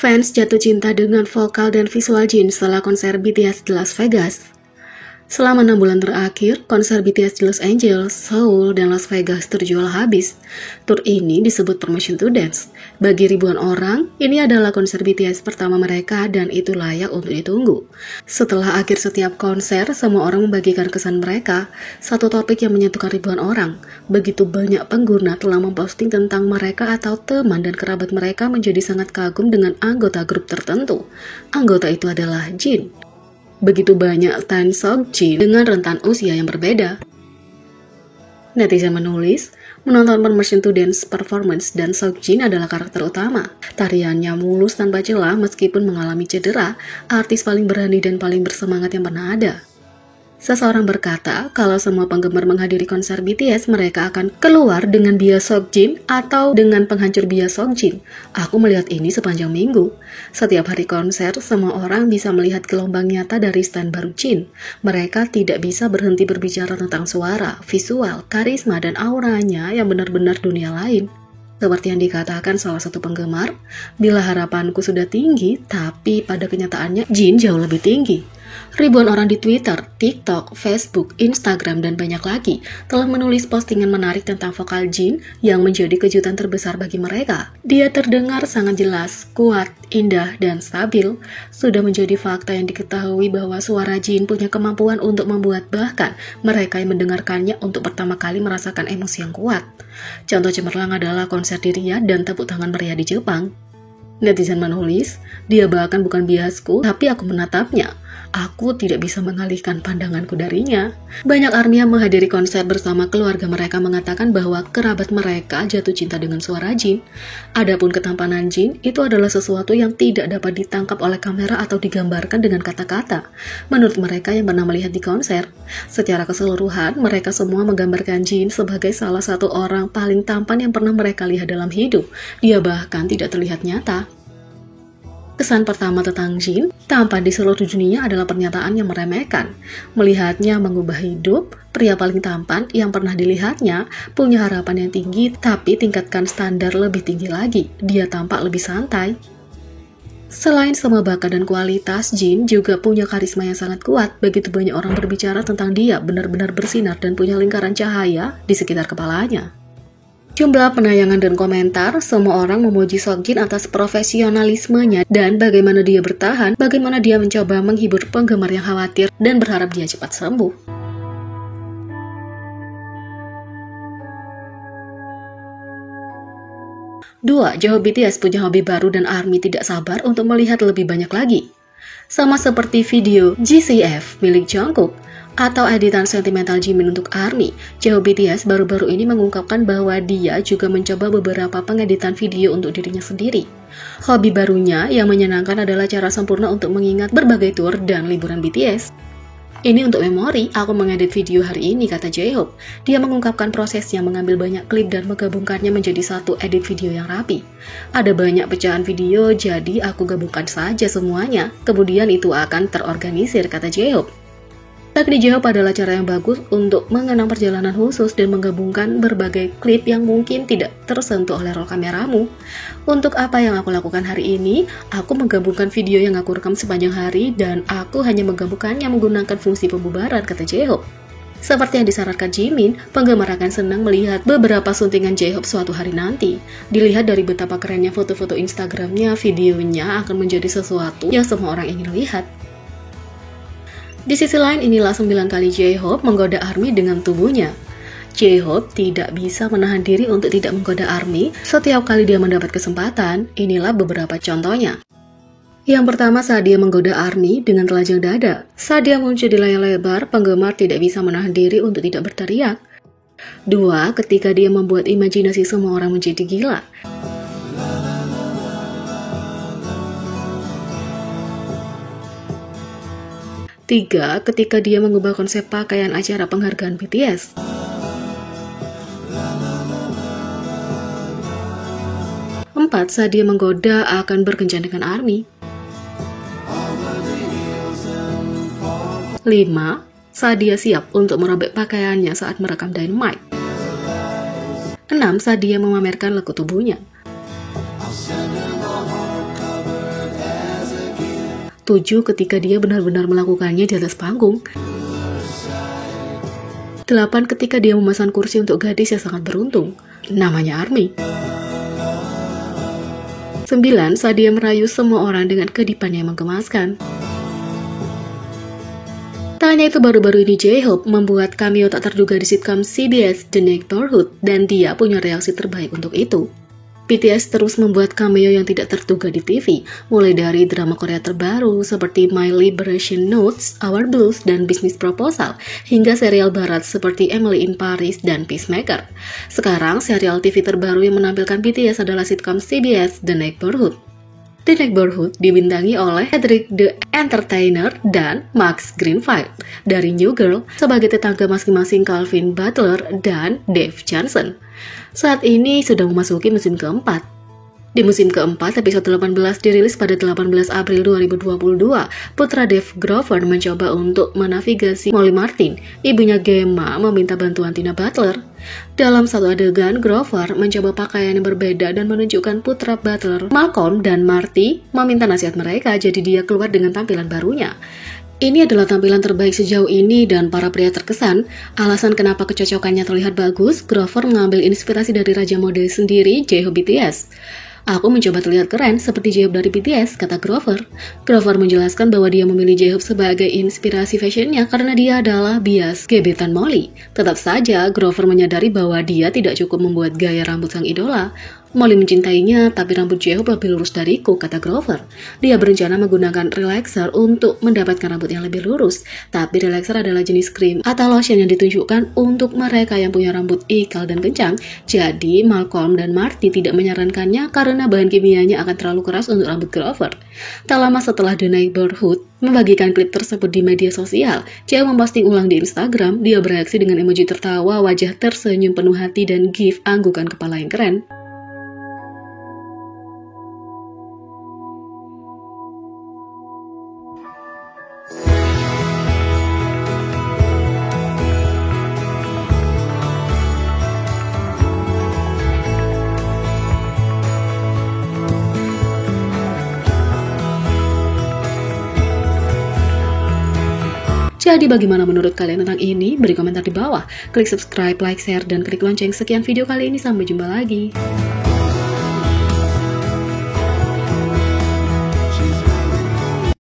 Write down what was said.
Fans jatuh cinta dengan vokal dan visual Jin setelah konser BTS di Las Vegas. Selama 6 bulan terakhir, konser BTS di Los Angeles, Seoul, dan Las Vegas terjual habis. Tur ini disebut Permission to Dance. Bagi ribuan orang, ini adalah konser BTS pertama mereka dan itu layak untuk ditunggu. Setelah akhir setiap konser, semua orang membagikan kesan mereka. Satu topik yang menyentuhkan ribuan orang. Begitu banyak pengguna telah memposting tentang mereka atau teman dan kerabat mereka menjadi sangat kagum dengan anggota grup tertentu. Anggota itu adalah Jin. Begitu banyak Tan Seokjin dengan rentan usia yang berbeda. Netizen menulis, menonton Permission to Dance performance dan Seokjin adalah karakter utama. Tariannya mulus tanpa celah meskipun mengalami cedera, artis paling berani dan paling bersemangat yang pernah ada. Seseorang berkata, kalau semua penggemar menghadiri konser BTS, mereka akan keluar dengan bias Seokjin atau dengan penghancur bias Seokjin. Aku melihat ini sepanjang minggu. Setiap hari konser, semua orang bisa melihat gelombang nyata dari stand baru Jin. Mereka tidak bisa berhenti berbicara tentang suara, visual, karisma, dan auranya yang benar-benar dunia lain. Seperti yang dikatakan salah satu penggemar, bila harapanku sudah tinggi, tapi pada kenyataannya Jin jauh lebih tinggi. Ribuan orang di Twitter, TikTok, Facebook, Instagram, dan banyak lagi telah menulis postingan menarik tentang vokal Jin yang menjadi kejutan terbesar bagi mereka. Dia terdengar sangat jelas, kuat, indah, dan stabil. Sudah menjadi fakta yang diketahui bahwa suara Jin punya kemampuan untuk membuat bahkan mereka yang mendengarkannya untuk pertama kali merasakan emosi yang kuat. Contoh cemerlang adalah konser di Riyadh dan tepuk tangan meriah di Jepang. Netizen menulis, dia bahkan bukan biasku, tapi aku menatapnya. Aku tidak bisa mengalihkan pandanganku darinya. Banyak ARMY yang menghadiri konser bersama keluarga mereka mengatakan bahwa kerabat mereka jatuh cinta dengan suara Jin. Adapun ketampanan Jin, itu adalah sesuatu yang tidak dapat ditangkap oleh kamera atau digambarkan dengan kata-kata. Menurut mereka yang pernah melihat di konser, secara keseluruhan, mereka semua menggambarkan Jin sebagai salah satu orang paling tampan yang pernah mereka lihat dalam hidup. Dia bahkan tidak terlihat nyata. Kesan pertama tentang Jin, tampan di seluruh dunia adalah pernyataan yang meremehkan. Melihatnya mengubah hidup, pria paling tampan yang pernah dilihatnya punya harapan yang tinggi, tapi tingkatkan standar lebih tinggi lagi. Dia tampak lebih santai. Selain semua bakat dan kualitas, Jin juga punya karisma yang sangat kuat. Begitu banyak orang berbicara tentang dia, benar-benar bersinar dan punya lingkaran cahaya di sekitar kepalanya. Jumlah penayangan dan komentar, semua orang memuji Seokjin atas profesionalismenya dan bagaimana dia bertahan, bagaimana dia mencoba menghibur penggemar yang khawatir dan berharap dia cepat sembuh. Dua, J-Hope BTS punya hobi baru dan ARMY tidak sabar untuk melihat lebih banyak lagi. Sama seperti video GCF milik Jungkook, atau editan sentimental Jimin untuk ARMY, J-Hope BTS baru-baru ini mengungkapkan bahwa dia juga mencoba beberapa pengeditan video untuk dirinya sendiri. Hobi barunya yang menyenangkan adalah cara sempurna untuk mengingat berbagai tour dan liburan BTS. Ini untuk memori, aku mengedit video hari ini, kata J-Hope. Dia mengungkapkan prosesnya mengambil banyak klip dan menggabungkannya menjadi satu edit video yang rapi. Ada banyak pecahan video, jadi aku gabungkan saja semuanya. Kemudian itu akan terorganisir, kata J-Hope. Teknik J-Hope adalah cara yang bagus untuk mengenang perjalanan khusus dan menggabungkan berbagai klip yang mungkin tidak tersentuh oleh roll kameramu. Untuk apa yang aku lakukan hari ini, aku menggabungkan video yang aku rekam sepanjang hari dan aku hanya menggabungkannya menggunakan fungsi pembubaran, kata J-Hope. Seperti yang disarankan Jimin, penggemar akan senang melihat beberapa suntingan J-Hope suatu hari nanti. Dilihat dari betapa kerennya foto-foto Instagramnya, videonya akan menjadi sesuatu yang semua orang ingin lihat. Di sisi lain, inilah 9 kali J-Hope menggoda ARMY dengan tubuhnya. J-Hope tidak bisa menahan diri untuk tidak menggoda ARMY setiap kali dia mendapat kesempatan. Inilah beberapa contohnya. Yang pertama, saat dia menggoda ARMY dengan telanjang dada. Saat dia muncul di layar lebar, penggemar tidak bisa menahan diri untuk tidak berteriak. 2. Ketika dia membuat imajinasi semua orang menjadi gila. 3. Ketika dia mengubah konsep pakaian acara penghargaan BTS. 4. Saat dia menggoda akan berkencan dengan ARMY. 5. Saat dia siap untuk merobek pakaiannya saat merekam Dynamite. 6. Saat dia memamerkan lekuk tubuhnya. 7 ketika dia benar-benar melakukannya di atas panggung. 8 ketika dia memesan kursi untuk gadis yang sangat beruntung, namanya Army. 9 saat dia merayu semua orang dengan kedipannya yang menggemaskan. Tak hanya itu, baru-baru ini J-Hope membuat cameo tak terduga di sitcom CBS The Neighborhood, dan dia punya reaksi terbaik untuk itu. BTS terus membuat cameo yang tidak terduga di TV, mulai dari drama Korea terbaru seperti My Liberation Notes, Our Blues, dan Business Proposal, hingga serial barat seperti Emily in Paris dan Peacemaker. Sekarang, serial TV terbaru yang menampilkan BTS adalah sitcom CBS The Neighborhood. The Neighborhood dibintangi oleh Cedric the Entertainer dan Max Greenfield dari New Girl sebagai tetangga masing-masing Calvin Butler dan Dave Johnson. Saat ini sudah memasuki musim keempat. Di musim keempat, episode 18 dirilis pada 18 April 2022. Putra Dave Grover mencoba untuk menavigasi Molly Martin. Ibunya Gemma meminta bantuan Tina Butler. Dalam satu adegan, Grover mencoba pakaian yang berbeda dan menunjukkan putra Butler, Malcolm dan Marty, meminta nasihat mereka, jadi dia keluar dengan tampilan barunya. Ini adalah tampilan terbaik sejauh ini dan para pria terkesan. Alasan kenapa kecocokannya terlihat bagus, Grover mengambil inspirasi dari raja mode sendiri, J-Hope BTS. Aku mencoba terlihat keren seperti J-Hope dari BTS, kata Grover. Grover menjelaskan bahwa dia memilih J-Hope sebagai inspirasi fashionnya karena dia adalah bias gebetan Molly. Tetap saja, Grover menyadari bahwa dia tidak cukup membuat gaya rambut sang idola. Molly mencintainya, tapi rambut J-Hope lebih lurus dariku, kata Grover. Dia berencana menggunakan relaxer untuk mendapatkan rambut yang lebih lurus, tapi relaxer adalah jenis krim atau lotion yang ditunjukkan untuk mereka yang punya rambut ikal dan kencang. Jadi, Malcolm dan Marty tidak menyarankannya karena bahan kimianya akan terlalu keras untuk rambut Grover. Tak lama setelah The Neighborhood membagikan klip tersebut di media sosial, J memposting ulang di Instagram. Dia bereaksi dengan emoji tertawa, wajah tersenyum penuh hati, dan gif anggukan kepala yang keren. Jadi bagaimana menurut kalian tentang ini? Beri komentar di bawah. Klik subscribe, like, share, dan klik lonceng. Sekian video kali ini, sampai jumpa lagi.